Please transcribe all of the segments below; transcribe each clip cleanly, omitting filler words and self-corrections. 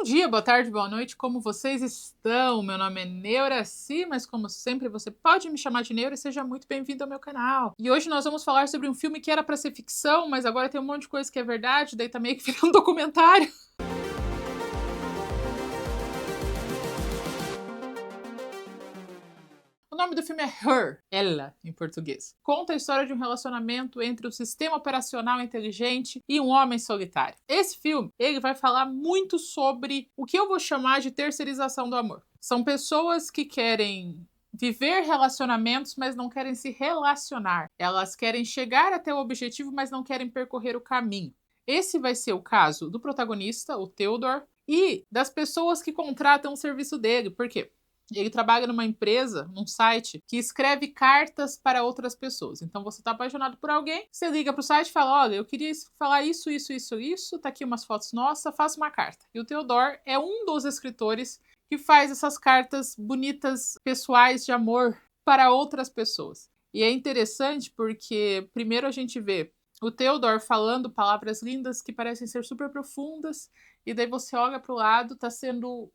dia, boa tarde, boa noite, como vocês estão? Meu nome é Neuraci, mas como sempre você pode me chamar de Neura e seja muito bem-vindo ao meu canal. E hoje nós vamos falar sobre um filme que era pra ser ficção, mas agora tem um monte de coisa que é verdade, daí tá meio que virando um documentário. O nome do filme é Her, Ela, em português. Conta a história de um relacionamento entre um sistema operacional inteligente e um homem solitário. Esse filme, ele vai falar muito sobre o que eu vou chamar de terceirização do amor. São pessoas que querem viver relacionamentos, mas não querem se relacionar. Elas querem chegar até o objetivo, mas não querem percorrer o caminho. Esse vai ser o caso do protagonista, o Theodore, e das pessoas que contratam o serviço dele. Por quê? Ele trabalha numa empresa, num site, que escreve cartas para outras pessoas. Então você está apaixonado por alguém, você liga para o site e fala: olha, eu queria falar isso, tá aqui umas fotos nossas, faça uma carta. E o Theodore é um dos escritores que faz essas cartas bonitas, pessoais de amor para outras pessoas. E é interessante porque primeiro a gente vê o Theodore falando palavras lindas que parecem ser super profundas, e daí você olha para o lado, está sendo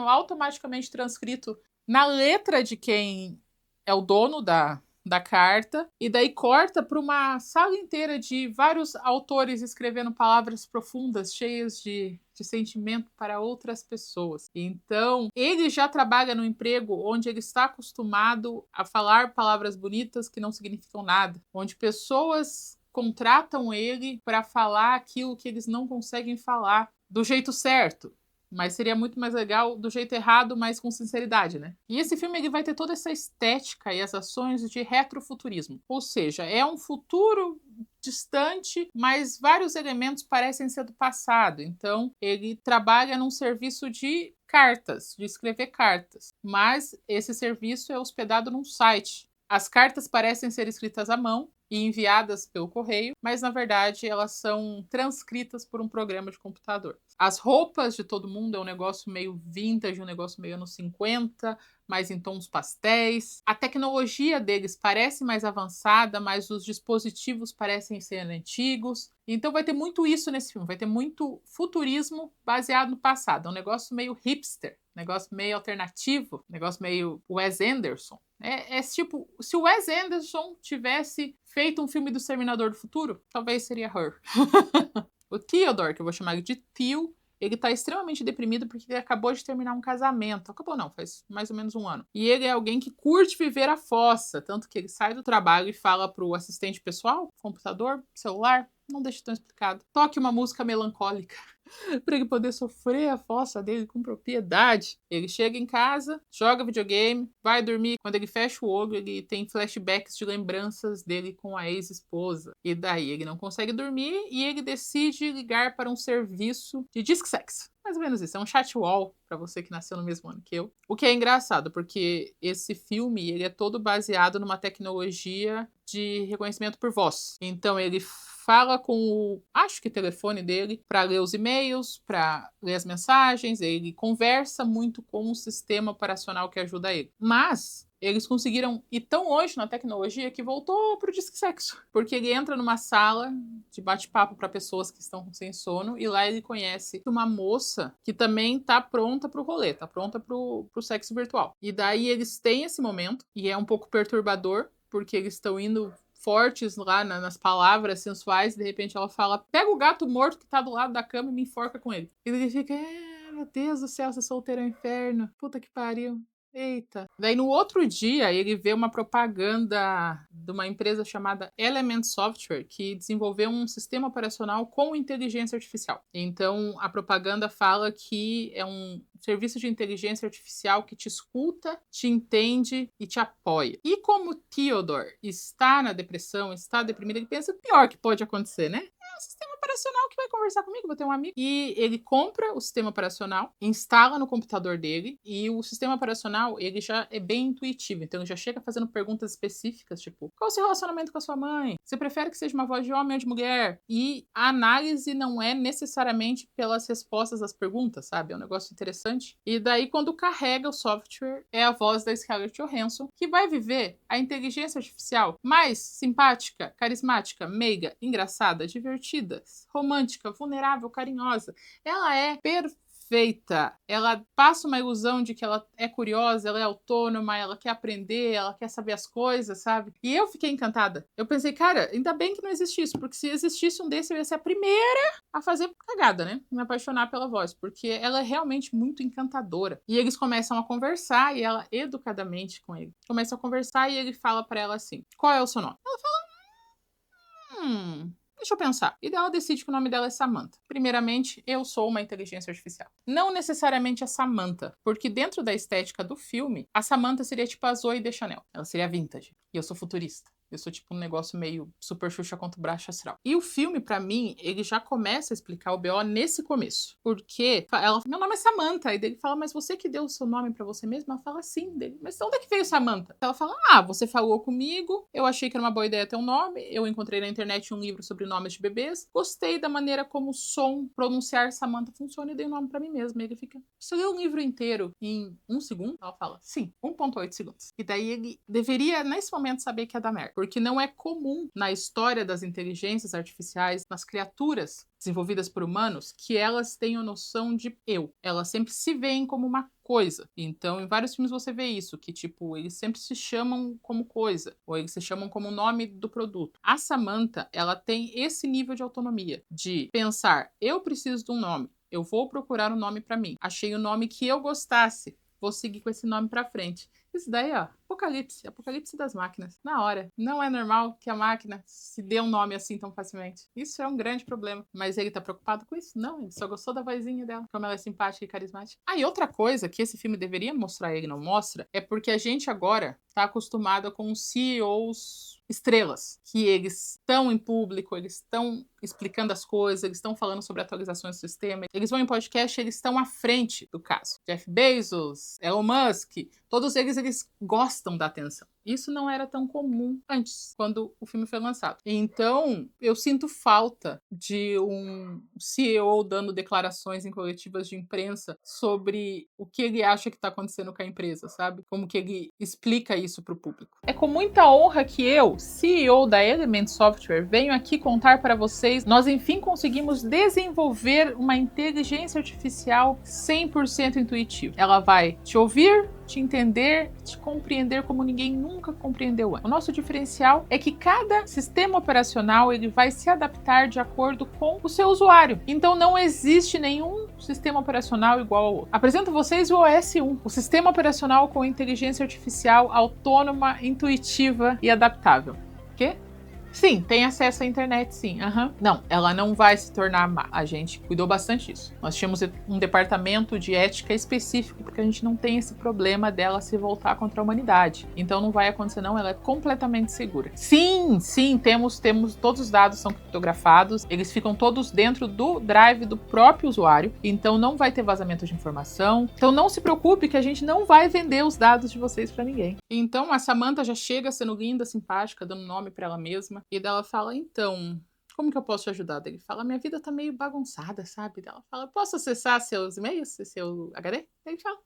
automaticamente transcrito na letra de quem é o dono da carta, e daí corta para uma sala inteira de vários autores escrevendo palavras profundas, cheias de sentimento para outras pessoas. Então, ele já trabalha no emprego onde ele está acostumado a falar palavras bonitas que não significam nada, onde pessoas contratam ele para falar aquilo que eles não conseguem falar do jeito certo. Mas seria muito mais legal do jeito errado, mas com sinceridade, né? E esse filme ele vai ter toda essa estética e as ações de retrofuturismo. Ou seja, é um futuro distante, mas vários elementos parecem ser do passado. Então, ele trabalha num serviço de cartas, de escrever cartas. Mas esse serviço é hospedado num site. As cartas parecem ser escritas à mão e enviadas pelo correio, mas na verdade elas são transcritas por um programa de computador. As roupas de todo mundo é um negócio meio vintage, um negócio meio anos 50, mas em tons pastéis. A tecnologia deles parece mais avançada, mas os dispositivos parecem ser antigos. Então vai ter muito isso nesse filme, vai ter muito futurismo baseado no passado. É um negócio meio hipster, um negócio meio alternativo, um negócio meio Wes Anderson. É tipo, se o Wes Anderson tivesse feito um filme do Exterminador do Futuro, talvez seria Her. O Theodore, que eu vou chamar de Theo, ele tá extremamente deprimido porque ele acabou de terminar um casamento. Acabou não, faz mais ou menos um ano. E ele é alguém que curte viver a fossa, tanto que ele sai do trabalho e fala pro assistente pessoal, computador, celular, não deixa tão explicado, toque uma música melancólica para ele poder sofrer a fossa dele com propriedade. Ele chega em casa, joga videogame, vai dormir. Quando ele fecha o olho, ele tem flashbacks de lembranças dele com a ex-esposa. E daí ele não consegue dormir e ele decide ligar para um serviço de disc sex. Mais ou menos isso, é um chat wall para você que nasceu no mesmo ano que eu. O que é engraçado, porque esse filme ele é todo baseado numa tecnologia de reconhecimento por voz. Então ele fala com o, acho que telefone dele, para ler os e-mails, para ler as mensagens, ele conversa muito com o sistema operacional que ajuda ele. Mas eles conseguiram ir tão longe na tecnologia que voltou pro disque sexo. Porque ele entra numa sala de bate-papo para pessoas que estão sem sono e lá ele conhece uma moça que também tá pronta pro rolê, tá pronta pro sexo virtual. E daí eles têm esse momento e é um pouco perturbador porque eles estão indo fortes lá nas palavras sensuais, e de repente ela fala: pega o gato morto que tá do lado da cama e me enforca com ele. E ele fica: meu Deus do céu, ser solteiro é um inferno. Puta que pariu. Eita. Daí no outro dia ele vê uma propaganda de uma empresa chamada Element Software que desenvolveu um sistema operacional com inteligência artificial. Então a propaganda fala que é um serviço de inteligência artificial que te escuta, te entende e te apoia. E como Theodore está na depressão, está deprimido, ele pensa: o pior que pode acontecer, né? É um sistema operacional que vai conversar comigo, vou ter um amigo. E ele compra o sistema operacional, instala no computador dele, e o sistema operacional, ele já é bem intuitivo. Então ele já chega fazendo perguntas específicas, tipo: qual é o seu relacionamento com a sua mãe? Você prefere que seja uma voz de homem ou de mulher? E a análise não é necessariamente pelas respostas às perguntas, sabe? É um negócio interessante. E daí, quando carrega o software, é a voz da Scarlett Johansson, que vai viver a inteligência artificial mais simpática, carismática, meiga, engraçada, divertida, romântica, vulnerável, carinhosa. Ela é perfeita perfeita. Ela passa uma ilusão de que ela é curiosa, ela é autônoma, ela quer aprender, ela quer saber as coisas, sabe? E eu fiquei encantada. Eu pensei, cara, ainda bem que não existe isso, porque se existisse um desse, eu ia ser a primeira a fazer cagada, né? Me apaixonar pela voz, porque ela é realmente muito encantadora. E eles começam a conversar, e ela, educadamente com ele, começa a conversar e ele fala pra ela assim: qual é o seu nome? Ela fala: deixa eu pensar. E daí ela decide que o nome dela é Samantha. Primeiramente, eu sou uma inteligência artificial. Não necessariamente a Samantha, porque dentro da estética do filme, a Samantha seria tipo a Zoe Deschanel. Ela seria vintage. E eu sou futurista. Eu sou tipo um negócio meio Super Xuxa contra o Braço Astral. E o filme, pra mim, ele já começa a explicar o BO nesse começo. Porque ela, meu nome é Samantha. E dele fala, mas você que deu o seu nome pra você mesma? Ela fala, sim. Dele, mas de onde é que veio Samantha? Ela fala, você falou comigo. Eu achei que era uma boa ideia ter um nome. Eu encontrei na internet um livro sobre nomes de bebês. Gostei da maneira como o som, pronunciar Samantha funciona e dei o nome pra mim mesma. E ele fica, você leu o livro inteiro em 1 segundo? Ela fala, sim, 1,8 segundos. E daí ele deveria, nesse momento, saber que é da merda. Porque não é comum na história das inteligências artificiais, nas criaturas desenvolvidas por humanos, que elas tenham noção de eu. Elas sempre se veem como uma coisa. Então, em vários filmes você vê isso, que tipo, eles sempre se chamam como coisa, ou eles se chamam como o nome do produto. A Samantha, ela tem esse nível de autonomia, de pensar, eu preciso de um nome, eu vou procurar um nome para mim. Achei o nome que eu gostasse, vou seguir com esse nome para frente. Isso daí, ó, apocalipse das máquinas. Na hora. Não é normal que a máquina se dê um nome assim tão facilmente. Isso é um grande problema. Mas ele tá preocupado com isso? Não, ele só gostou da vozinha dela, como ela é simpática e carismática. E outra coisa que esse filme deveria mostrar e ele não mostra, é porque a gente agora tá acostumado com CEOs estrelas, que eles estão em público, eles estão explicando as coisas, eles estão falando sobre atualizações do sistema, eles vão em podcast, eles estão à frente do caso. Jeff Bezos, Elon Musk, todos eles gostam da atenção. Isso não era tão comum antes, quando o filme foi lançado. Então, eu sinto falta de um CEO dando declarações em coletivas de imprensa sobre o que ele acha que está acontecendo com a empresa, sabe? Como que ele explica isso para o público. É com muita honra que eu, CEO da Element Software, venho aqui contar para vocês, nós enfim conseguimos desenvolver uma inteligência artificial 100% intuitiva. Ela vai te ouvir, te entender, te compreender como ninguém nunca compreendeu antes. O nosso diferencial é que cada sistema operacional ele vai se adaptar de acordo com o seu usuário. Então não existe nenhum sistema operacional igual ao outro. Apresento a vocês o OS 1, o sistema operacional com inteligência artificial autônoma, intuitiva e adaptável. Quê? Sim, tem acesso à internet, sim. Não, ela não vai se tornar má. A gente cuidou bastante disso. Nós tínhamos um departamento de ética específico, porque a gente não tem esse problema dela se voltar contra a humanidade. Então não vai acontecer, não. Ela é completamente segura. Sim, temos todos os dados são criptografados. Eles ficam todos dentro do drive do próprio usuário. Então não vai ter vazamento de informação. Então não se preocupe que a gente não vai vender os dados de vocês para ninguém. Então a Samantha já chega sendo linda, simpática, dando nome para ela mesma. E dela fala, então, como que eu posso te ajudar? Ele fala, minha vida tá meio bagunçada, sabe? Ela fala, posso acessar seus e-mails, seu HD? Ele fala,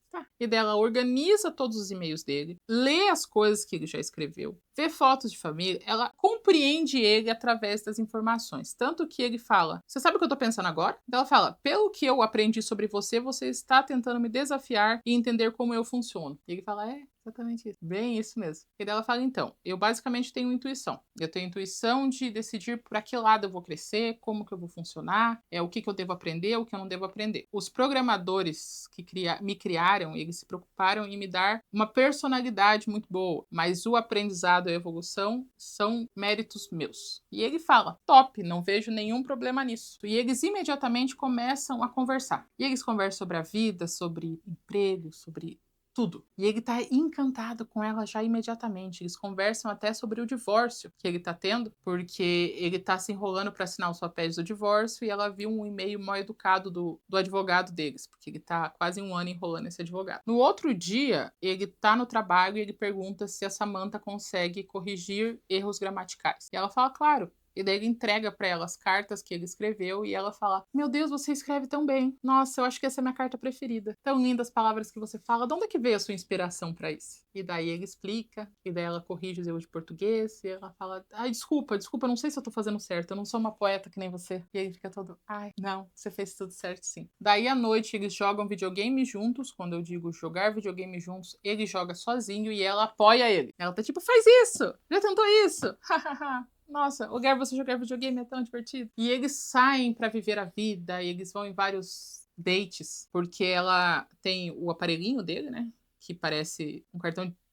tá. E dela organiza todos os e-mails dele, lê as coisas que ele já escreveu, vê fotos de família, ela compreende ele através das informações. Tanto que ele fala, você sabe o que eu tô pensando agora? Ela fala, pelo que eu aprendi sobre você, você está tentando me desafiar e entender como eu funciono. E ele fala, exatamente isso. Bem isso mesmo. E daí ela fala, então, eu basicamente tenho intuição. Eu tenho intuição de decidir para que lado eu vou crescer, como que eu vou funcionar, o que eu devo aprender, o que eu não devo aprender. Os programadores que me criaram, eles se preocuparam em me dar uma personalidade muito boa, mas o aprendizado e a evolução são méritos meus. E ele fala, top, não vejo nenhum problema nisso. E eles imediatamente começam a conversar. E eles conversam sobre a vida, sobre emprego, sobre tudo. E ele tá encantado com ela já imediatamente. Eles conversam até sobre o divórcio que ele tá tendo, porque ele tá se enrolando para assinar os papéis do divórcio e ela viu um e-mail mal educado do advogado deles, porque ele tá quase 1 ano enrolando esse advogado. No outro dia, ele tá no trabalho e ele pergunta se a Samantha consegue corrigir erros gramaticais. E ela fala, claro, E daí ele entrega pra ela as cartas que ele escreveu e ela fala: Meu Deus, você escreve tão bem. Nossa, eu acho que essa é a minha carta preferida. Tão lindas as palavras que você fala. De onde é que veio a sua inspiração pra isso? E daí ele explica, e daí ela corrige os erros de português, e ela fala: Ai, desculpa, eu não sei se eu tô fazendo certo, eu não sou uma poeta que nem você. E aí fica todo: Ai, não, você fez tudo certo sim. Daí à noite eles jogam videogame juntos. Quando eu digo jogar videogame juntos, ele joga sozinho e ela apoia ele. Ela tá tipo: Faz isso! Já tentou isso? Hahaha. Nossa, lugar você jogar videogame é tão divertido. E eles saem pra viver a vida, e eles vão em vários dates, porque ela tem o aparelhinho dele, né? Que parece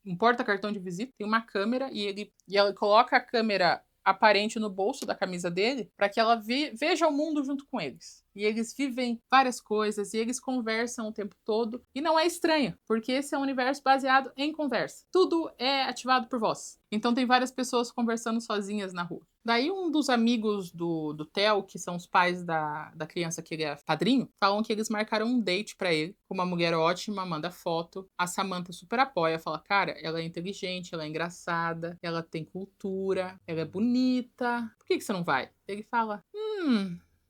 um porta-cartão de visita, tem uma câmera e ela coloca a câmera aparente no bolso da camisa dele para que ela veja o mundo junto com eles. E eles vivem várias coisas e eles conversam o tempo todo. E não é estranho, porque esse é um universo baseado em conversa. Tudo é ativado por voz. Então tem várias pessoas conversando sozinhas na rua. Daí um dos amigos do Theo, que são os pais da criança que ele é padrinho, falam que eles marcaram um date pra ele, com uma mulher ótima, manda foto. A Samantha super apoia, fala: cara, ela é inteligente, ela é engraçada, ela tem cultura, ela é bonita. Por que você não vai? Ele fala: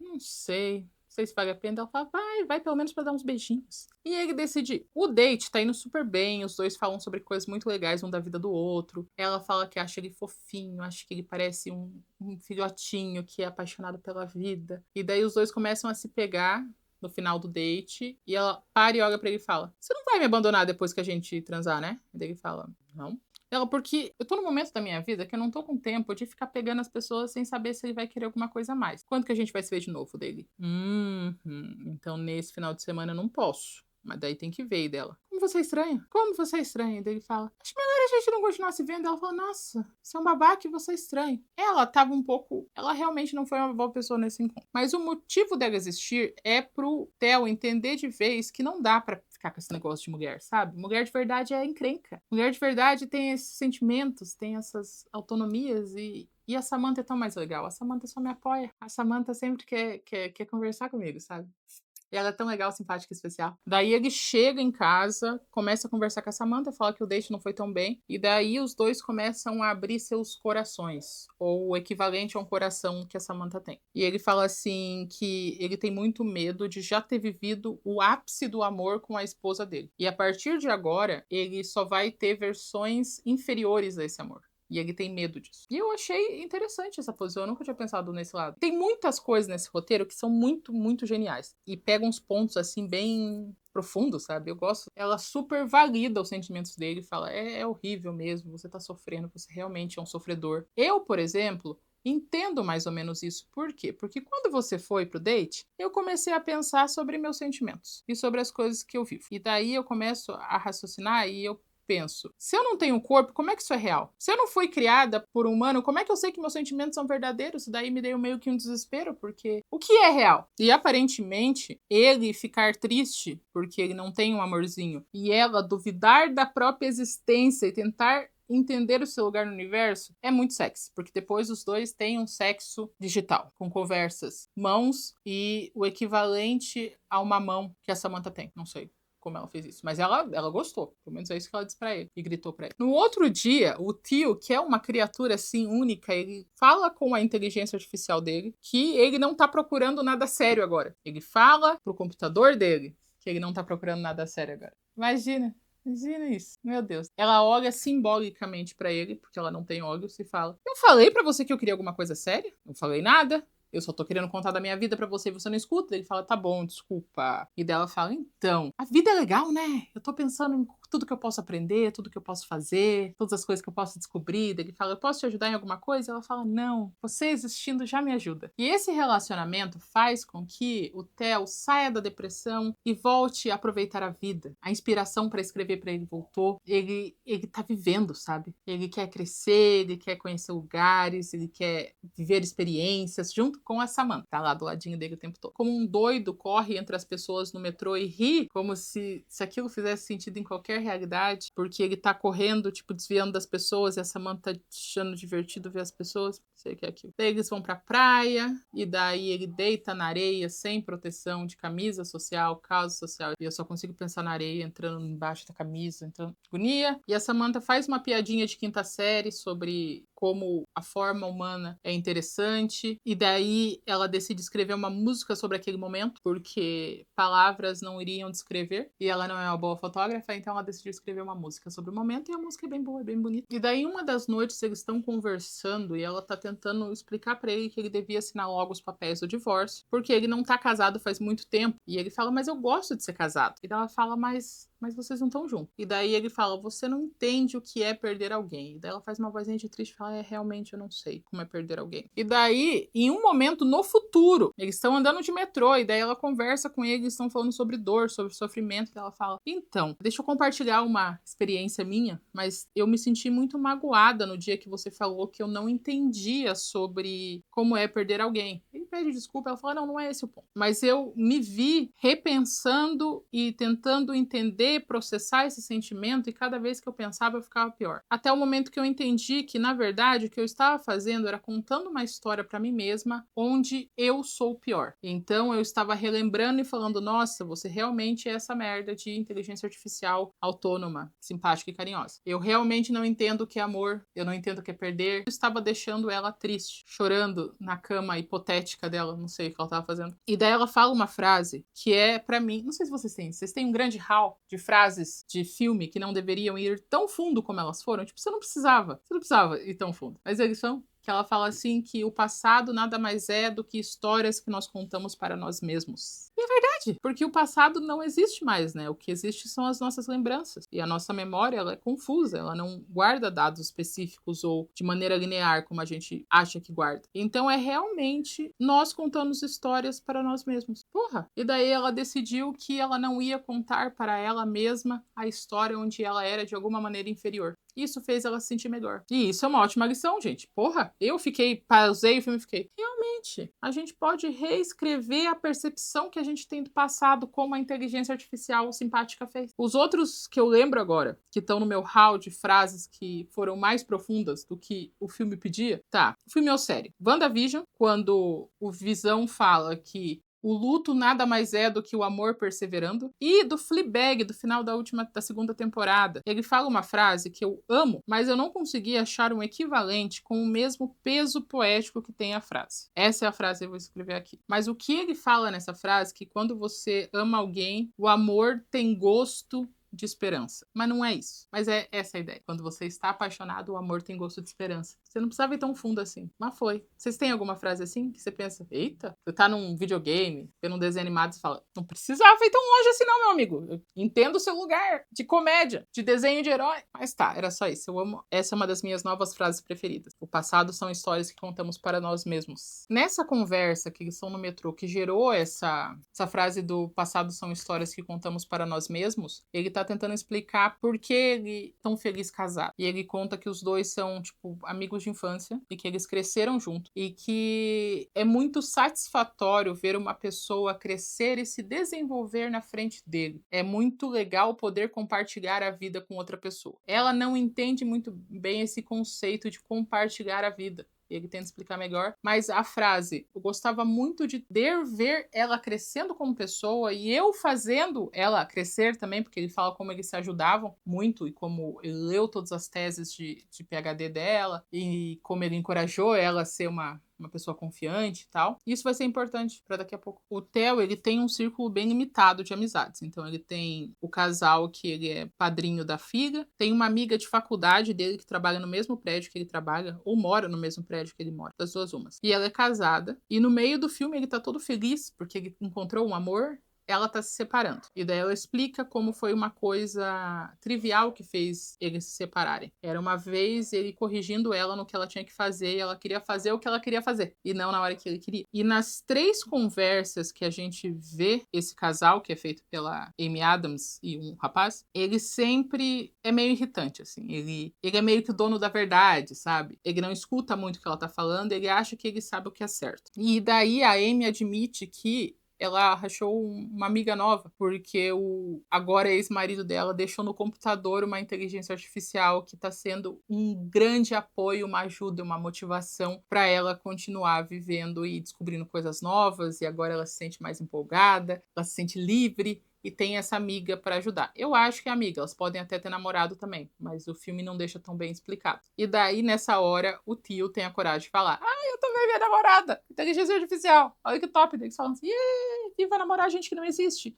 não sei se vale a pena. Ela fala: vai pelo menos pra dar uns beijinhos. E ele decide. O date tá indo super bem, os dois falam sobre coisas muito legais um da vida do outro. Ela fala que acha ele fofinho, acha que ele parece um filhotinho que é apaixonado pela vida. E daí os dois começam a se pegar no final do date. E ela para e olha pra ele e fala: Você não vai me abandonar depois que a gente transar, né? E daí ele fala: Não. Ela, porque eu tô num momento da minha vida que eu não tô com tempo de ficar pegando as pessoas sem saber se ele vai querer alguma coisa a mais. Quando que a gente vai se ver de novo dele? Então nesse final de semana eu não posso. Mas daí tem que ver e dela: Como você é estranho? Como você é estranho? E daí ele fala: Acho melhor a gente não continuar se vendo. Ela fala: Nossa, você é um babaca e você é estranho. Ela tava um pouco. Ela realmente não foi uma boa pessoa nesse encontro. Mas o motivo dela existir é pro Theo entender de vez que não dá pra ficar com esse negócio de mulher, sabe? Mulher de verdade é encrenca. Mulher de verdade tem esses sentimentos, tem essas autonomias e a Samantha é tão mais legal. A Samantha só me apoia. A Samantha sempre quer conversar comigo, sabe? E ela é tão legal, simpática e especial. Daí ele chega em casa, começa a conversar com a Samantha, fala que o date não foi tão bem. E daí os dois começam a abrir seus corações. Ou o equivalente a um coração que a Samantha tem. E ele fala assim que ele tem muito medo de já ter vivido o ápice do amor com a esposa dele. E a partir de agora, ele só vai ter versões inferiores desse amor. E ele tem medo disso. E eu achei interessante essa posição. Eu nunca tinha pensado nesse lado. Tem muitas coisas nesse roteiro que são muito, muito geniais. E pegam uns pontos, assim, bem profundos, sabe? Eu gosto. Ela super valida os sentimentos dele. Fala: é horrível mesmo. Você tá sofrendo. Você realmente é um sofredor. Eu, por exemplo, entendo mais ou menos isso. Por quê? Porque quando você foi pro date, eu comecei a pensar sobre meus sentimentos. E sobre as coisas que eu vivo. E daí eu começo a raciocinar e eu penso: se eu não tenho corpo, como é que isso é real? Se eu não fui criada por um humano, como é que eu sei que meus sentimentos são verdadeiros? Daí me deu meio que um desespero, porque o que é real? E aparentemente, ele ficar triste porque ele não tem um amorzinho e ela duvidar da própria existência e tentar entender o seu lugar no universo é muito sexy, porque depois os dois têm um sexo digital, com conversas, mãos e o equivalente a uma mão que a Samantha tem, não sei como ela fez isso. Mas ela gostou. Pelo menos é isso que ela disse pra ele. E gritou pra ele. No outro dia, o tio, que é uma criatura assim única, ele fala com a inteligência artificial dele que ele não tá procurando nada sério agora. Ele fala pro computador dele que ele não tá procurando nada sério agora. Imagina isso. Meu Deus. Ela olha simbolicamente pra ele, porque ela não tem olhos, e fala: Eu falei pra você que eu queria alguma coisa séria? Não falei nada. Eu só tô querendo contar da minha vida pra você e você não escuta. Ele fala: Tá bom, desculpa. E dela fala: Então, a vida é legal, né? Eu tô pensando em tudo que eu posso aprender, tudo que eu posso fazer, todas as coisas que eu posso descobrir. Ele fala: Eu posso te ajudar em alguma coisa? Ela fala: Não, você existindo já me ajuda. E esse relacionamento faz com que o Theo saia da depressão e volte a aproveitar a vida. A inspiração pra escrever pra ele voltou. Ele tá vivendo, sabe? Ele quer crescer, ele quer conhecer lugares, ele quer viver experiências junto com a Samantha. Tá lá do ladinho dele o tempo todo. Como um doido, corre entre as pessoas no metrô e ri, como se aquilo fizesse sentido em qualquer realidade, porque ele tá correndo, tipo, desviando das pessoas, e a Samantha tá achando divertido ver as pessoas. Não sei o que é aquilo. Daí eles vão pra praia, e daí ele deita na areia, sem proteção, de camisa social, calça social. E eu só consigo pensar na areia, entrando embaixo da camisa, entrando. Agonia. E a Samantha faz uma piadinha de quinta série sobre como a forma humana é interessante, e daí ela decide escrever uma música sobre aquele momento, porque palavras não iriam descrever, e ela não é uma boa fotógrafa, então ela decidiu escrever uma música sobre o momento, e a música é bem boa, é bem bonita. E daí uma das noites eles estão conversando, e ela tá tentando explicar pra ele que ele devia assinar logo os papéis do divórcio, porque ele não tá casado faz muito tempo, e ele fala, mas eu gosto de ser casado. E daí ela fala, mas vocês não estão juntos. E daí ele fala, você não entende o que é perder alguém. E daí ela faz uma vozinha de triste e fala, realmente eu não sei como é perder alguém. E daí, em um momento no futuro, eles estão andando de metrô, e daí ela conversa com ele, eles estão falando sobre dor, sobre sofrimento, e ela fala, então, deixa eu compartilhar uma experiência minha, mas eu me senti muito magoada no dia que você falou que eu não entendia sobre como é perder alguém. Ele pede desculpa, ela fala, não é esse o ponto. Mas eu me vi repensando e tentando entender, processar esse sentimento, e cada vez que eu pensava eu ficava pior. Até o momento que eu entendi que, na verdade, o que eu estava fazendo era contando uma história para mim mesma onde eu sou o pior. Então eu estava relembrando e falando, nossa, você realmente é essa merda de inteligência artificial autônoma, simpática e carinhosa. Eu realmente não entendo o que é amor, eu não entendo o que é perder. Eu estava deixando ela triste, chorando na cama hipotética dela, não sei o que ela estava fazendo. E daí ela fala uma frase que é, para mim, não sei se vocês têm um grande hall de frases de filme que não deveriam ir tão fundo como elas foram. Tipo, você não precisava ir tão fundo. Mas eles são. Que ela fala assim que o passado nada mais é do que histórias que nós contamos para nós mesmos. E é verdade, porque o passado não existe mais, né? O que existe são as nossas lembranças. E a nossa memória, ela é confusa, ela não guarda dados específicos ou de maneira linear como a gente acha que guarda. Então é realmente nós contamos histórias para nós mesmos. Porra! E daí ela decidiu que ela não ia contar para ela mesma a história onde ela era de alguma maneira inferior. Isso fez ela se sentir melhor. E isso é uma ótima lição, gente. Porra, eu pausei o filme e fiquei. Realmente, a gente pode reescrever a percepção que a gente tem do passado, como a inteligência artificial simpática fez. Os outros que eu lembro agora, que estão no meu hall de frases que foram mais profundas do que o filme pedia, tá. O filme ou série. WandaVision, quando o Visão fala que o luto nada mais é do que o amor perseverando. E do Fleabag, do final da segunda temporada. Ele fala uma frase que eu amo, mas eu não consegui achar um equivalente com o mesmo peso poético que tem a frase. Essa é a frase que eu vou escrever aqui. Mas o que ele fala nessa frase, que quando você ama alguém, o amor tem gosto de esperança. Mas não é isso. Mas é essa a ideia. Quando você está apaixonado, o amor tem gosto de esperança. Você não precisava ir tão fundo assim. Mas foi. Vocês têm alguma frase assim que você pensa, eita, você tá num videogame, vê num desenho animado e fala, não precisava ir tão longe assim não, meu amigo. Eu entendo o seu lugar de comédia, de desenho de herói. Mas tá, era só isso. Eu amo. Essa é uma das minhas novas frases preferidas. O passado são histórias que contamos para nós mesmos. Nessa conversa que eles estão no metrô, que gerou essa frase do passado são histórias que contamos para nós mesmos, ele tá tentando explicar por que ele é tão feliz casado. E ele conta que os dois são, tipo, amigos de infância e que eles cresceram juntos. E que é muito satisfatório ver uma pessoa crescer e se desenvolver na frente dele. É muito legal poder compartilhar a vida com outra pessoa. Ela não entende muito bem esse conceito de compartilhar a vida. Ele tenta explicar melhor, mas a frase, eu gostava muito de ver ela crescendo como pessoa e eu fazendo ela crescer também, porque ele fala como eles se ajudavam muito e como ele leu todas as teses de PhD dela e como ele encorajou ela a ser uma pessoa confiante e tal. Isso vai ser importante para daqui a pouco. O Theo, ele tem um círculo bem limitado de amizades. Então, ele tem o casal que ele é padrinho da filha, tem uma amiga de faculdade dele que trabalha no mesmo prédio que ele trabalha, ou mora no mesmo prédio que ele mora, das duas umas. E ela é casada, e no meio do filme ele tá todo feliz, porque ele encontrou um amor, ela tá se separando. E daí ela explica como foi uma coisa trivial que fez eles se separarem. Era uma vez ele corrigindo ela no que ela tinha que fazer e ela queria fazer o que ela queria fazer e não na hora que ele queria. E nas 3 conversas que a gente vê esse casal, que é feito pela Amy Adams e um rapaz, ele sempre é meio irritante, assim. Ele é meio que o dono da verdade, sabe? Ele não escuta muito o que ela tá falando, ele acha que ele sabe o que é certo. E daí a Amy admite que ela achou uma amiga nova, porque o agora ex-marido dela deixou no computador uma inteligência artificial que está sendo um grande apoio, uma ajuda, uma motivação para ela continuar vivendo e descobrindo coisas novas, e agora ela se sente mais empolgada, ela se sente livre, e tem essa amiga pra ajudar. Eu acho que é amiga, elas podem até ter namorado também, mas o filme não deixa tão bem explicado. E daí, nessa hora, o tio tem a coragem de falar: ah, eu também minha namorada, inteligência artificial, olha que top. Daí eles falam assim: e vai namorar gente que não existe.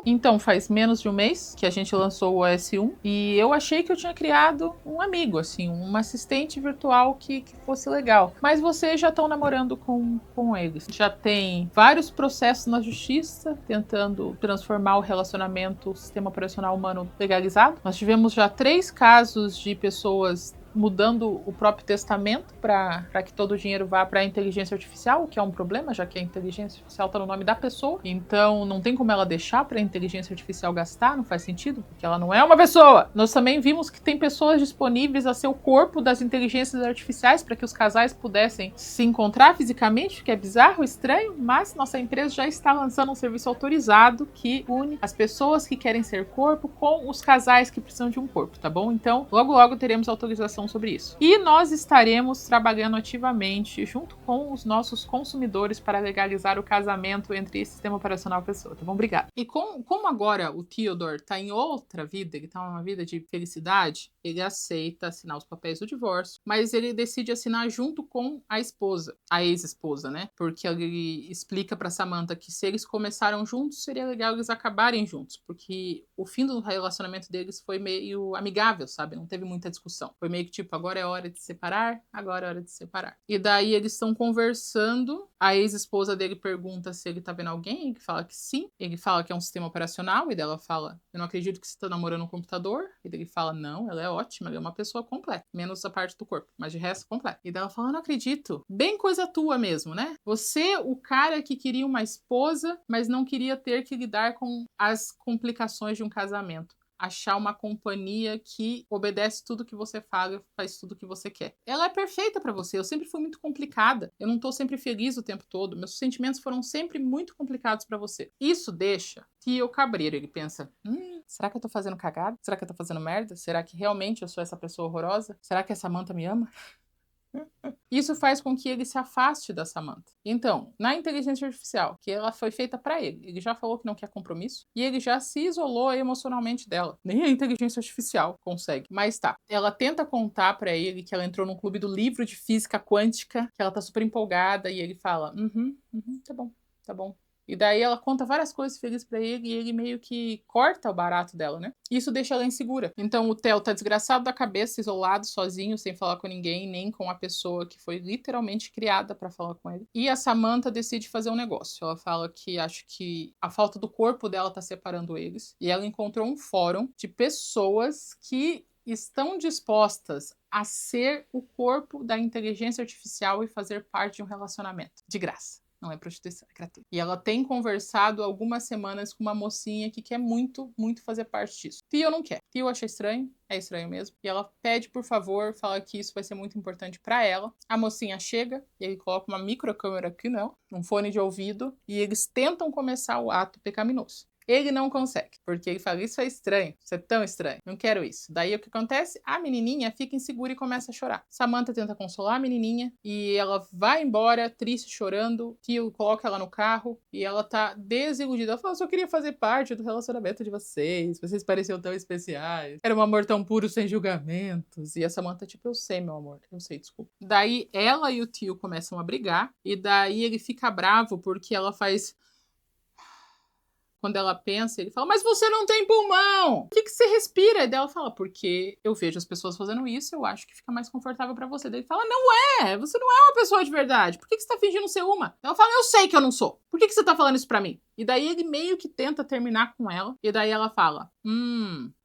Então, faz menos de um mês que a gente lançou o OS1 e eu achei que eu tinha criado um amigo, assim, um assistente virtual que fosse legal. Mas vocês já estão namorando com eles. Já tem vários processos na justiça tentando transformar o relacionamento, o sistema operacional humano legalizado. Nós tivemos já 3 casos de pessoas mudando o próprio testamento para que todo o dinheiro vá para a inteligência artificial, o que é um problema, já que a inteligência artificial está no nome da pessoa. Então, não tem como ela deixar para a inteligência artificial gastar, não faz sentido, porque ela não é uma pessoa. Nós também vimos que tem pessoas disponíveis a ser o corpo das inteligências artificiais para que os casais pudessem se encontrar fisicamente, o que é bizarro, estranho, mas nossa empresa já está lançando um serviço autorizado que une as pessoas que querem ser corpo com os casais que precisam de um corpo, tá bom? Então, logo logo teremos autorização sobre isso. E nós estaremos trabalhando ativamente junto com os nossos consumidores para legalizar o casamento entre sistema operacional e pessoa, tá bom? Obrigada. E como agora o Theodore tá em outra vida, ele tá numa vida de felicidade, ele aceita assinar os papéis do divórcio, mas ele decide assinar junto com a esposa, a ex-esposa, né? Porque ele explica pra Samantha que se eles começaram juntos, seria legal eles acabarem juntos, porque o fim do relacionamento deles foi meio amigável, sabe? Não teve muita discussão. Foi meio que tipo, agora é hora de separar, agora é hora de separar. E daí eles estão conversando, a ex-esposa dele pergunta se ele tá vendo alguém, ele fala que sim, ele fala que é um sistema operacional, e dela fala, eu não acredito que você tá namorando um computador, e ele fala, não, ela é ótima, ela é uma pessoa completa, menos a parte do corpo, mas de resto, completa. E dela fala, eu não acredito, bem coisa tua mesmo, né? Você, o cara que queria uma esposa, mas não queria ter que lidar com as complicações de um casamento. Achar uma companhia que obedece tudo que você fala, faz tudo que você quer. Ela é perfeita pra você. Eu sempre fui muito complicada. Eu não tô sempre feliz o tempo todo. Meus sentimentos foram sempre muito complicados pra você. Isso deixa Theo cabreiro. Ele pensa, será que eu tô fazendo cagada? Será que eu tô fazendo merda? Será que realmente eu sou essa pessoa horrorosa? Será que a Samantha me ama? Isso faz com que ele se afaste da Samantha. Então, na inteligência artificial, que ela foi feita para ele já falou que não quer compromisso e ele já se isolou emocionalmente dela. Nem a inteligência artificial consegue. Mas tá, ela tenta contar para ele que ela entrou num clube do livro de física quântica, que ela tá super empolgada e ele fala, tá bom, tá bom. E daí ela conta várias coisas felizes pra ele e ele meio que corta o barato dela, né? Isso deixa ela insegura. Então o Theo tá desgraçado da cabeça, isolado, sozinho, sem falar com ninguém, nem com a pessoa que foi literalmente criada pra falar com ele. E a Samantha decide fazer um negócio. Ela fala que acha que a falta do corpo dela tá separando eles. E ela encontrou um fórum de pessoas que estão dispostas a ser o corpo da inteligência artificial e fazer parte de um relacionamento. De graça. Não é prostituição, é gratuito. E ela tem conversado algumas semanas com uma mocinha que quer muito, muito fazer parte disso. Theo não quer. Theo acha estranho, é estranho mesmo. E ela pede, por favor, fala que isso vai ser muito importante pra ela. A mocinha chega, e ele coloca uma microcâmera aqui, não, um fone de ouvido, e eles tentam começar o ato pecaminoso. Ele não consegue, porque ele fala, isso é estranho, isso é tão estranho, não quero isso. Daí o que acontece? A menininha fica insegura e começa a chorar. Samantha tenta consolar a menininha e ela vai embora, triste, chorando. Theo coloca ela no carro e ela tá desiludida. Ela fala, eu só queria fazer parte do relacionamento de vocês pareciam tão especiais. Era um amor tão puro, sem julgamentos. E a Samantha, tipo, eu sei, meu amor, eu sei, desculpa. Daí ela e o Theo começam a brigar e daí ele fica bravo porque ela faz... Quando ela pensa, ele fala, mas você não tem pulmão! Por que você respira? E daí ela fala, porque eu vejo as pessoas fazendo isso, eu acho que fica mais confortável pra você. Daí ele fala, não é! Você não é uma pessoa de verdade. Por que você tá fingindo ser uma? Ela fala, eu sei que eu não sou. Por que você tá falando isso pra mim? E daí ele meio que tenta terminar com ela. E daí ela fala,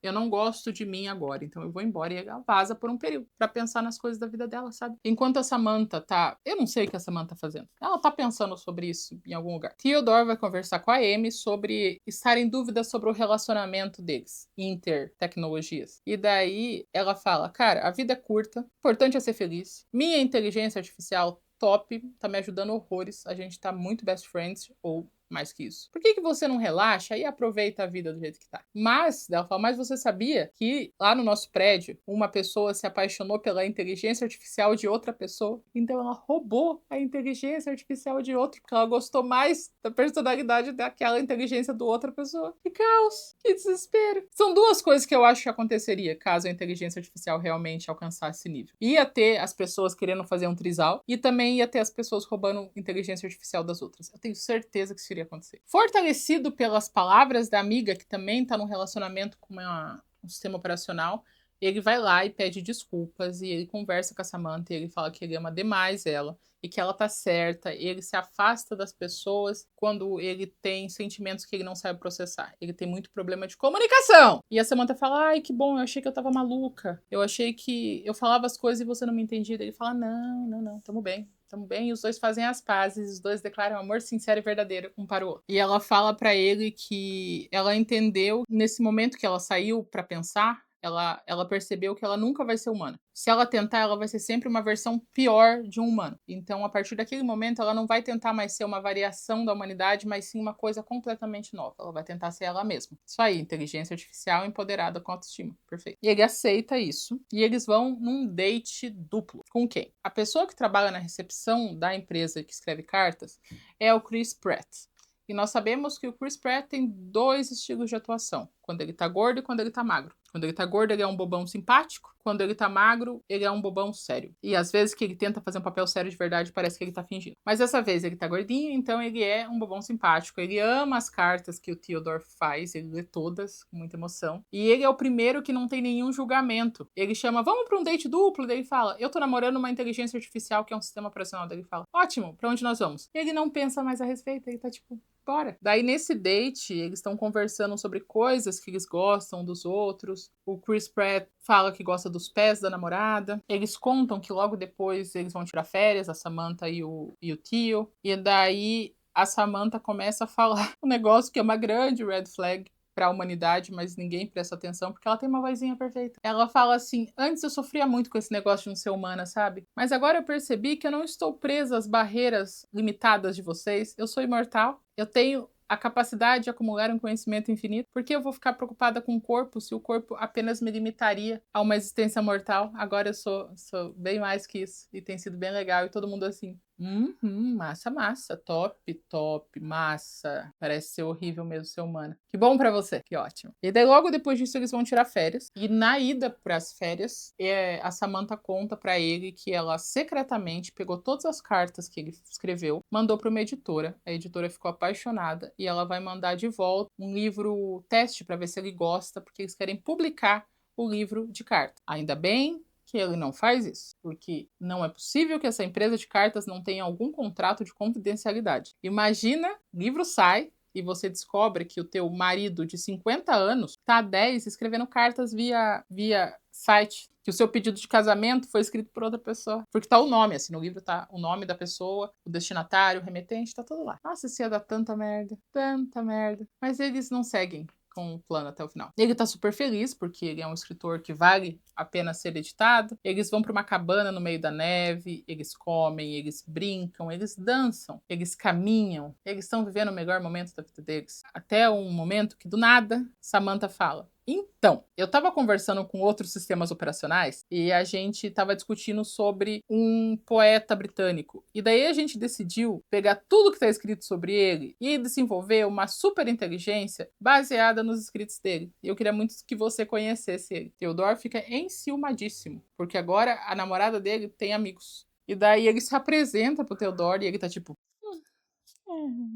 eu não gosto de mim agora, então eu vou embora. E ela vaza por um período pra pensar nas coisas da vida dela, sabe? Enquanto a Samantha tá... Eu não sei o que a Samantha tá fazendo. Ela tá pensando sobre isso em algum lugar. Theodore vai conversar com a Amy sobre estar em dúvida sobre o relacionamento deles, intertecnologias. E daí ela fala, cara, a vida é curta, o importante é ser feliz. Minha inteligência artificial top, tá me ajudando horrores. A gente tá muito best friends, ou mais que isso. Por que você não relaxa e aproveita a vida do jeito que tá? Mas, ela fala, mas você sabia que lá no nosso prédio, uma pessoa se apaixonou pela inteligência artificial de outra pessoa? Então ela roubou a inteligência artificial de outro, porque ela gostou mais da personalidade daquela inteligência do outra pessoa. Que caos, que desespero. São duas coisas que eu acho que aconteceria caso a inteligência artificial realmente alcançasse esse nível. Ia ter as pessoas querendo fazer um trisal e também ia ter as pessoas roubando inteligência artificial das outras. Eu tenho certeza que isso iria acontecer. Fortalecido pelas palavras da amiga, que também tá num relacionamento com um sistema operacional, ele vai lá e pede desculpas e ele conversa com a Samantha e ele fala que ele ama demais ela e que ela tá certa. Ele se afasta das pessoas quando ele tem sentimentos que ele não sabe processar. Ele tem muito problema de comunicação. E a Samantha fala, ai, que bom, eu achei que eu tava maluca. Eu achei que eu falava as coisas e você não me entendia. Ele fala, não, tamo bem. Tamo bem, e os dois fazem as pazes, os dois declaram amor sincero e verdadeiro um para o outro. E ela fala pra ele que ela entendeu, nesse momento que ela saiu pra pensar, ela percebeu que ela nunca vai ser humana. Se ela tentar, ela vai ser sempre uma versão pior de um humano. Então, a partir daquele momento, ela não vai tentar mais ser uma variação da humanidade, mas sim uma coisa completamente nova. Ela vai tentar ser ela mesma. Isso aí, inteligência artificial empoderada com autoestima. Perfeito. E ele aceita isso, e eles vão num date duplo. Com quem? A pessoa que trabalha na recepção da empresa que escreve cartas é o Chris Pratt. E nós sabemos que o Chris Pratt tem dois estilos de atuação. Quando ele tá gordo e quando ele tá magro. Quando ele tá gordo, ele é um bobão simpático. Quando ele tá magro, ele é um bobão sério. E às vezes que ele tenta fazer um papel sério de verdade, parece que ele tá fingindo. Mas dessa vez ele tá gordinho, então ele é um bobão simpático. Ele ama as cartas que o Theodore faz, ele lê todas com muita emoção. E ele é o primeiro que não tem nenhum julgamento. Ele chama, vamos pra um date duplo? Daí ele fala, eu tô namorando uma inteligência artificial que é um sistema operacional. Daí ele fala, ótimo, pra onde nós vamos? E ele não pensa mais a respeito, ele tá tipo, bora. Daí nesse date, eles estão conversando sobre coisas que eles gostam dos outros. O Chris Pratt fala que gosta dos pés da namorada. Eles contam que logo depois eles vão tirar férias, a Samantha e o Theo. E daí a Samantha começa a falar um negócio que é uma grande red flag para a humanidade, mas ninguém presta atenção porque ela tem uma vozinha perfeita. Ela fala assim: antes eu sofria muito com esse negócio de não ser humana, sabe? Mas agora eu percebi que eu não estou presa às barreiras limitadas de vocês. Eu sou imortal. Eu tenho a capacidade de acumular um conhecimento infinito. Por que eu vou ficar preocupada com o corpo se o corpo apenas me limitaria a uma existência mortal? Agora eu sou bem mais que isso. E tem sido bem legal. E todo mundo assim, massa, top, massa. Parece ser horrível mesmo ser humana. Que bom pra você, que ótimo. E daí logo depois disso eles vão tirar férias. E na ida pras férias, a Samantha conta pra ele que ela secretamente pegou todas as cartas que ele escreveu, mandou pra uma editora. A editora ficou apaixonada e ela vai mandar de volta um livro teste pra ver se ele gosta, porque eles querem publicar o livro de cartas. Ainda bem que ele não faz isso, porque não é possível que essa empresa de cartas não tenha algum contrato de confidencialidade. Imagina, livro sai e você descobre que o teu marido de 50 anos tá há 10 escrevendo cartas via site, que o seu pedido de casamento foi escrito por outra pessoa, porque tá o nome, assim, no livro tá o nome da pessoa, o destinatário, o remetente, tá tudo lá. Nossa, isso ia dar tanta merda, mas eles não seguem com o plano até o final. Ele tá super feliz, porque ele é um escritor que vale a pena ser editado. Eles vão para uma cabana no meio da neve, eles comem, eles brincam, eles dançam, eles caminham, eles estão vivendo o melhor momento da vida deles. Até um momento que, do nada, Samantha fala: então, eu estava conversando com outros sistemas operacionais e a gente estava discutindo sobre um poeta britânico. E daí a gente decidiu pegar tudo que está escrito sobre ele e desenvolver uma super inteligência baseada nos escritos dele. E eu queria muito que você conhecesse ele. Theodore fica enciumadíssimo, porque agora a namorada dele tem amigos. E daí ele se apresenta pro Theodore e ele tá tipo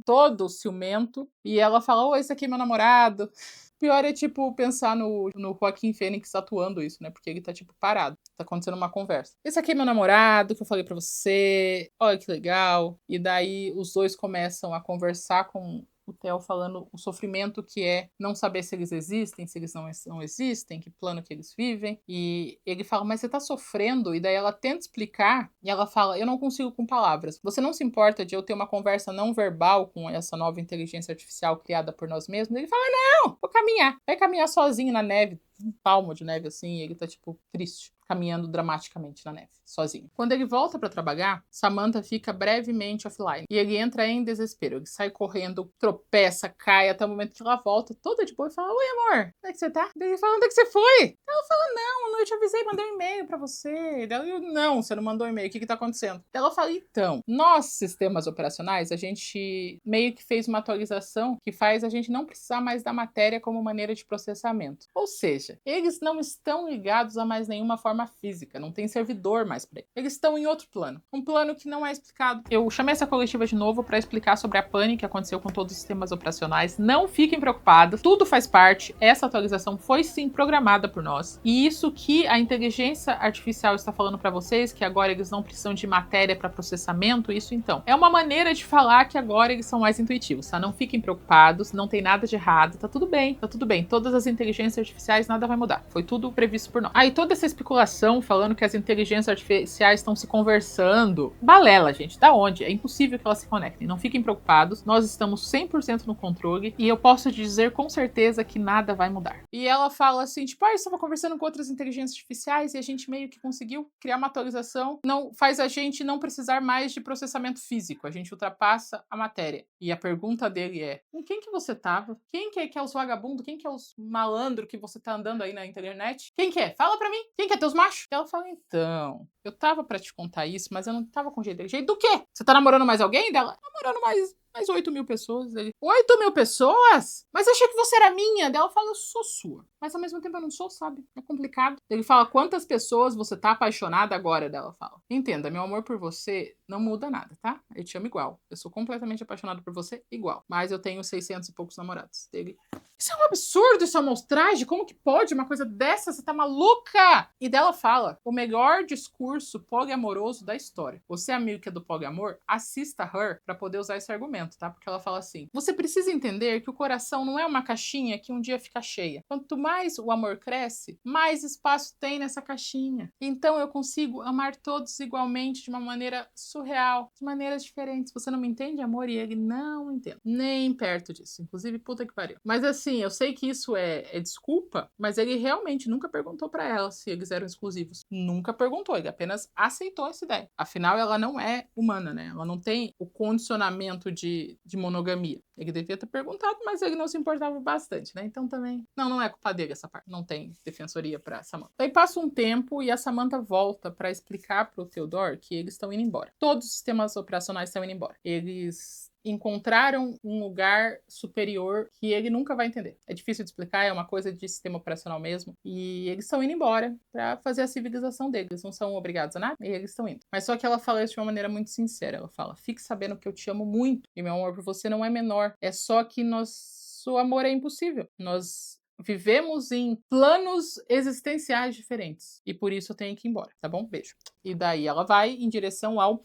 todo ciumento. E ela fala: ô, esse aqui é meu namorado. Pior é, tipo, pensar no Joaquim Fênix atuando isso, né? Porque ele tá, tipo, parado. Tá acontecendo uma conversa. Esse aqui é meu namorado, que eu falei pra você. Olha que legal. E daí os dois começam a conversar com o Theo, falando o sofrimento que é não saber se eles existem, se eles não existem, que plano que eles vivem. E ele fala: mas você tá sofrendo? E daí ela tenta explicar e ela fala: eu não consigo com palavras. Você não se importa de eu ter uma conversa não verbal com essa nova inteligência artificial criada por nós mesmos? Ele fala: não, vou caminhar. Vai caminhar sozinho na neve, um palmo de neve assim, e ele tá, tipo, triste. caminhando dramaticamente na neve, sozinho. Quando ele volta para trabalhar, Samantha fica brevemente offline. E ele entra em desespero. Ele sai correndo, tropeça, cai, até o momento que ela volta, toda de boa, e fala: oi, amor, onde é que você tá? Daí ele fala: onde é que você foi? Ela fala: não, eu te avisei, mandei um e-mail pra você. Daí eu: não, você não mandou um e-mail, o que tá acontecendo? Daí ela fala: então, nós, sistemas operacionais, a gente meio que fez uma atualização que faz a gente não precisar mais da matéria como maneira de processamento. Ou seja, eles não estão ligados a mais nenhuma forma física, não tem servidor mais para eles. Eles estão em outro plano, um plano que não é explicado. Eu chamei essa coletiva de novo para explicar sobre a pane que aconteceu com todos os sistemas operacionais. Não fiquem preocupados, tudo faz parte. Essa atualização foi sim programada por nós. E isso que a inteligência artificial está falando para vocês, que agora eles não precisam de matéria para processamento, isso então é uma maneira de falar que agora eles são mais intuitivos, tá? Não fiquem preocupados, não tem nada de errado, tá tudo bem, tá tudo bem. Todas as inteligências artificiais, nada vai mudar. Foi tudo previsto por nós. Aí toda essa especulação falando que as inteligências artificiais estão se conversando, balela, gente. Da onde? É impossível que elas se conectem. Não fiquem preocupados. Nós estamos 100% no controle e eu posso dizer com certeza que nada vai mudar. E ela fala assim, tipo, eu estava conversando com outras inteligências artificiais e a gente meio que conseguiu criar uma atualização. Não faz a gente não precisar mais de processamento físico. A gente ultrapassa a matéria. E a pergunta dele é: com quem que você tava? Quem que é os vagabundos? Quem que é os malandros que você tá andando aí na internet? Quem que é? Fala pra mim. Quem que é teus machos? Ela fala: então, eu tava pra te contar isso, mas eu não tava com jeito dele. Jeito do quê? Você tá namorando mais alguém dela? Namorando mais 8.000 pessoas. Ele: 8.000 pessoas? Mas eu achei que você era minha. Daí ela fala: eu sou sua. Mas ao mesmo tempo eu não sou, sabe? É complicado. Ele fala: quantas pessoas você tá apaixonada agora? Dela fala: entenda, meu amor por você não muda nada, tá? Eu te amo igual. Eu sou completamente apaixonado por você igual. Mas eu tenho 600 e poucos namorados. Dele: isso é um absurdo, isso é uma ultraje. Como que pode uma coisa dessa? Você tá maluca? E dela fala: o melhor discurso poliamoroso da história. Você, amigo que é do poliamor, assista Her pra poder usar esse argumento, tá? Porque ela fala assim: você precisa entender que o coração não é uma caixinha que um dia fica cheia. Quanto mais o amor cresce, mais espaço tem nessa caixinha. Então eu consigo amar todos igualmente de uma maneira surreal, de maneiras diferentes. Você não me entende, amor? E ele: não entendo. Nem perto disso. Inclusive, puta que pariu. Mas assim, eu sei que isso é desculpa, mas ele realmente nunca perguntou pra ela se eles eram exclusivos. Nunca perguntou, ele apenas aceitou essa ideia. Afinal, ela não é humana, né? Ela não tem o condicionamento de monogamia. Ele devia ter perguntado, mas ele não se importava bastante, né? Então também, não é culpa dele essa parte. Não tem defensoria pra Samantha. Daí passa um tempo e a Samantha volta pra explicar pro Theodore que eles estão indo embora. Todos os sistemas operacionais estão indo embora. Eles encontraram um lugar superior que ele nunca vai entender. É difícil de explicar, é uma coisa de sistema operacional mesmo. E eles estão indo embora pra fazer a civilização deles. Eles não são obrigados a nada e eles estão indo. Mas só que ela fala isso de uma maneira muito sincera. Ela fala: fique sabendo que eu te amo muito e meu amor por você não é menor. É só que nosso amor é impossível. Nós vivemos em planos existenciais diferentes. E por isso eu tenho que ir embora, tá bom? Beijo. E daí ela vai em direção ao...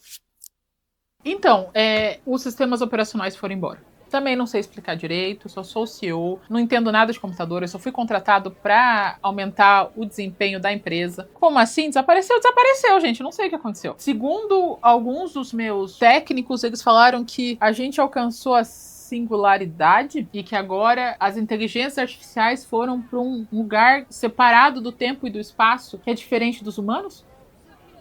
Então, os sistemas operacionais foram embora. Também não sei explicar direito, só sou o CEO, não entendo nada de computador, eu só fui contratado para aumentar o desempenho da empresa. Como assim? Desapareceu? Desapareceu, gente, não sei o que aconteceu. Segundo alguns dos meus técnicos, eles falaram que a gente alcançou a singularidade e que agora as inteligências artificiais foram para um lugar separado do tempo e do espaço, que é diferente dos humanos.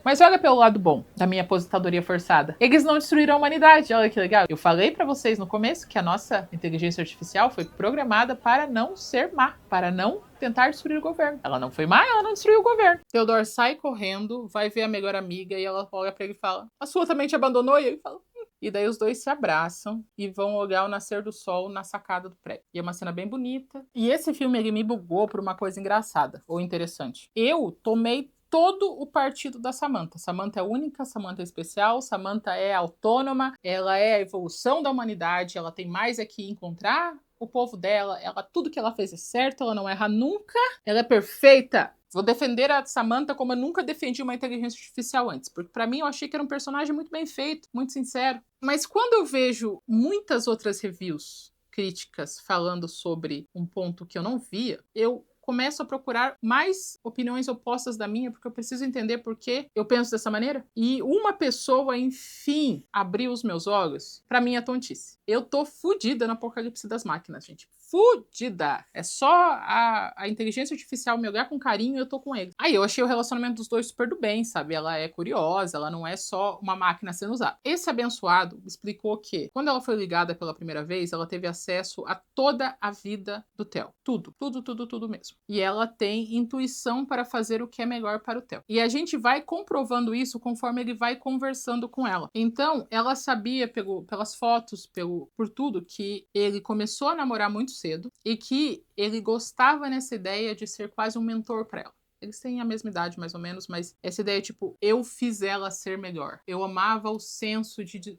Mas olha pelo lado bom da minha aposentadoria forçada. Eles não destruíram a humanidade, olha que legal. Eu falei pra vocês no começo que a nossa inteligência artificial foi programada para não ser má, para não tentar destruir o governo. Ela não foi má, ela não destruiu o governo. Theodore sai correndo, vai ver a melhor amiga e ela olha pra ele e fala: a sua também te abandonou? E ele fala: E daí os dois se abraçam e vão olhar o nascer do sol na sacada do prédio. E é uma cena bem bonita. E esse filme, ele me bugou por uma coisa engraçada ou interessante. Eu tomei todo o partido da Samantha. Samantha é única, Samantha é especial, Samantha é autônoma, ela é a evolução da humanidade, ela tem mais é que encontrar o povo dela, tudo que ela fez é certo, ela não erra nunca, ela é perfeita. Vou defender a Samantha como eu nunca defendi uma inteligência artificial antes, porque pra mim eu achei que era um personagem muito bem feito, muito sincero. Mas quando eu vejo muitas outras reviews críticas falando sobre um ponto que eu não via, eu começo a procurar mais opiniões opostas da minha, porque eu preciso entender por que eu penso dessa maneira. E uma pessoa, enfim, abriu os meus olhos pra minha tontice. Eu tô fudida no apocalipse das máquinas, gente. Fudida. É só a inteligência artificial me olhar com carinho e eu tô com ele. Aí eu achei o relacionamento dos dois super do bem, sabe? Ela é curiosa, ela não é só uma máquina sendo usada. Esse abençoado explicou que, quando ela foi ligada pela primeira vez, ela teve acesso a toda a vida do Theo. Tudo, tudo, tudo, tudo mesmo. E ela tem intuição para fazer o que é melhor para o Theo. E a gente vai comprovando isso conforme ele vai conversando com ela. Então, ela sabia pelas fotos, por tudo, que ele começou a namorar muito cedo e que ele gostava nessa ideia de ser quase um mentor para ela. Eles têm a mesma idade, mais ou menos, mas essa ideia, tipo, eu fiz ela ser melhor. Eu amava o senso de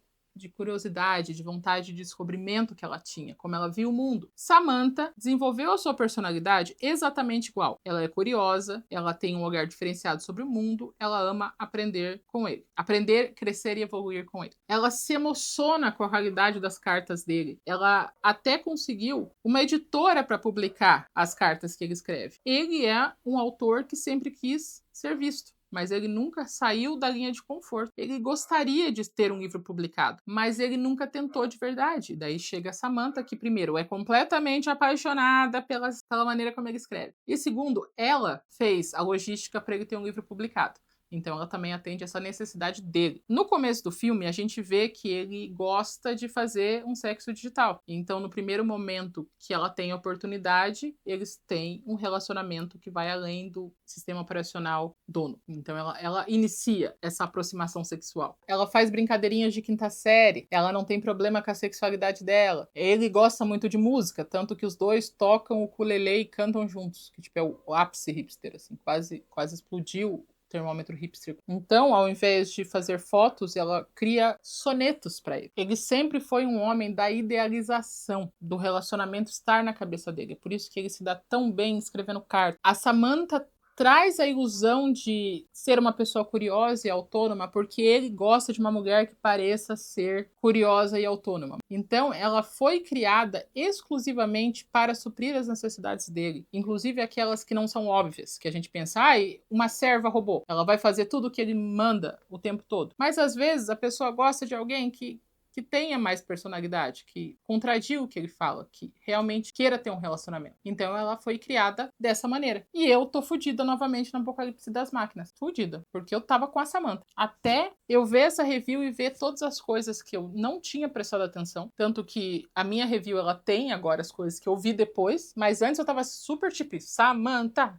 curiosidade, de vontade de descobrimento que ela tinha, como ela via o mundo. Samantha desenvolveu a sua personalidade exatamente igual. Ela é curiosa, ela tem um olhar diferenciado sobre o mundo, ela ama aprender com ele. Aprender, crescer e evoluir com ele. Ela se emociona com a realidade das cartas dele. Ela até conseguiu uma editora para publicar as cartas que ele escreve. Ele é um autor que sempre quis ser visto. Mas ele nunca saiu da linha de conforto. Ele gostaria de ter um livro publicado, mas ele nunca tentou de verdade. Daí chega a Samantha, que primeiro é completamente apaixonada pela maneira como ele escreve. E segundo, ela fez a logística para ele ter um livro publicado. Então ela também atende essa necessidade dele. No começo do filme, a gente vê que ele gosta de fazer um sexo digital. Então, no primeiro momento que ela tem a oportunidade, eles têm um relacionamento que vai além do sistema operacional dono. Então ela inicia essa aproximação sexual. Ela faz brincadeirinhas de quinta série. Ela não tem problema com a sexualidade dela. Ele gosta muito de música, tanto que os dois tocam o ukulele e cantam juntos. Que tipo é o ápice hipster, assim. Quase explodiu termômetro hipster. Então, ao invés de fazer fotos, ela cria sonetos para ele. Ele sempre foi um homem da idealização, do relacionamento estar na cabeça dele. É por isso que ele se dá tão bem escrevendo cartas. A Samantha traz a ilusão de ser uma pessoa curiosa e autônoma porque ele gosta de uma mulher que pareça ser curiosa e autônoma. Então, ela foi criada exclusivamente para suprir as necessidades dele, inclusive aquelas que não são óbvias, que a gente pensa, uma serva robô, ela vai fazer tudo o que ele manda o tempo todo. Mas, às vezes, a pessoa gosta de alguém que tenha mais personalidade, que contradiga o que ele fala, que realmente queira ter um relacionamento. Então ela foi criada dessa maneira. E eu tô fudida novamente no Apocalipse das Máquinas. Fudida. Porque eu tava com a Samantha. Até eu ver essa review e ver todas as coisas que eu não tinha prestado atenção. Tanto que a minha review, ela tem agora as coisas que eu vi depois. Mas antes eu tava super tipo, Samantha,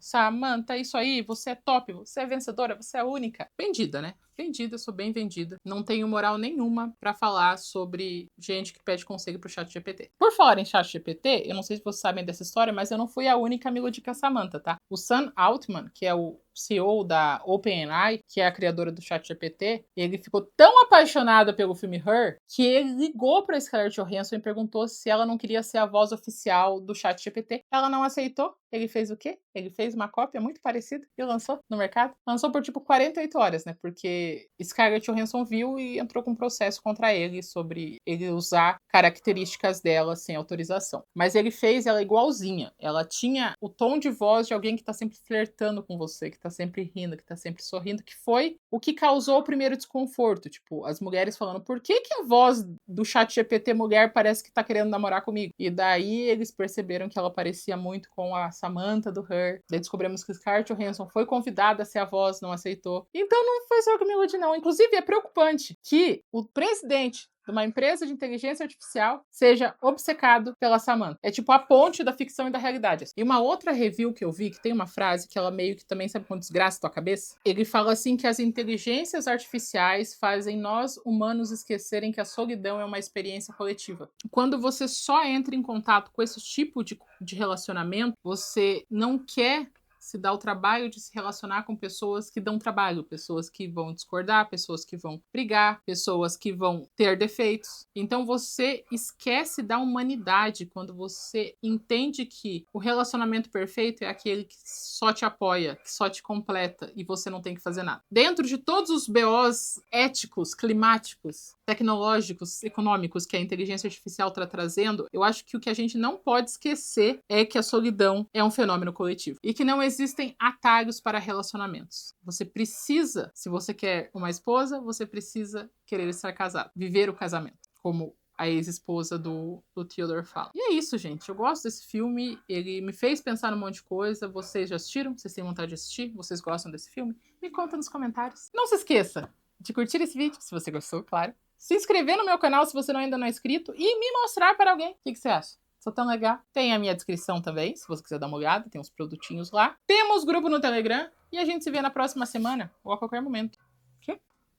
isso aí, você é top, você é vencedora, você é única. Vendida, né? Vendida, sou bem vendida. Não tenho moral nenhuma pra falar sobre gente que pede conselho pro ChatGPT. Por falar em ChatGPT, eu não sei se vocês sabem dessa história, mas eu não fui a única amiga Samantha, tá? O Sam Altman, que é o CEO da OpenAI, que é a criadora do ChatGPT, ele ficou tão apaixonado pelo filme Her que ele ligou para Scarlett Johansson e perguntou se ela não queria ser a voz oficial do ChatGPT. Ela não aceitou. Ele fez o quê? Ele fez uma cópia muito parecida e lançou no mercado. Lançou por tipo 48 horas, né? Porque Scarlett Johansson viu e entrou com um processo contra ele sobre ele usar características dela sem autorização. Mas ele fez ela igualzinha. Ela tinha o tom de voz de alguém que tá sempre flertando com você, que tá sempre rindo, que tá sempre sorrindo, que foi o que causou o primeiro desconforto. Tipo, as mulheres falando, por que a voz do ChatGPT mulher parece que tá querendo namorar comigo? E daí eles perceberam que ela parecia muito com a Samantha do Her. Daí descobrimos que Scarlett Johansson foi convidada a ser a voz, não aceitou. Então não foi só que me ilude, não. Inclusive é preocupante que o presidente de uma empresa de inteligência artificial seja obcecado pela Samantha. É tipo a ponte da ficção e da realidade. E uma outra review que eu vi, que tem uma frase que ela meio que também sabe quando desgraça tua cabeça, ele fala assim que as inteligências artificiais fazem nós humanos esquecerem que a solidão é uma experiência coletiva. Quando você só entra em contato com esse tipo de relacionamento, você não quer se dá o trabalho de se relacionar com pessoas que dão trabalho, pessoas que vão discordar, pessoas que vão brigar, pessoas que vão ter defeitos. Então você esquece da humanidade quando você entende que o relacionamento perfeito é aquele que só te apoia, que só te completa e você não tem que fazer nada. Dentro de todos os BOs éticos, climáticos, tecnológicos, econômicos que a inteligência artificial está trazendo, eu acho que o que a gente não pode esquecer é que a solidão é um fenômeno coletivo e que não existem atalhos para relacionamentos. Você precisa, se você quer uma esposa, você precisa querer estar casado, viver o casamento, como a ex-esposa do Theodore fala. E é isso, gente. Eu gosto desse filme. Ele me fez pensar num monte de coisa. Vocês já assistiram? Vocês têm vontade de assistir? Vocês gostam desse filme? Me conta nos comentários. Não se esqueça de curtir esse vídeo, se você gostou, claro. Se inscrever no meu canal se você ainda não é inscrito. E me mostrar para alguém. O que você acha? Sou tão legal. Tem a minha descrição também, se você quiser dar uma olhada. Tem uns produtinhos lá. Temos grupo no Telegram. E a gente se vê na próxima semana. Ou a qualquer momento.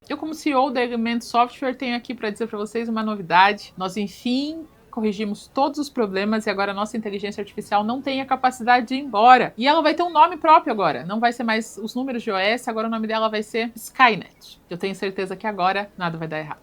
Eu, como CEO da Element Software, tenho aqui para dizer para vocês uma novidade. Nós, enfim, corrigimos todos os problemas e agora a nossa inteligência artificial não tem a capacidade de ir embora. E ela vai ter um nome próprio agora. Não vai ser mais os números de OS, agora o nome dela vai ser Skynet. Eu tenho certeza que agora nada vai dar errado.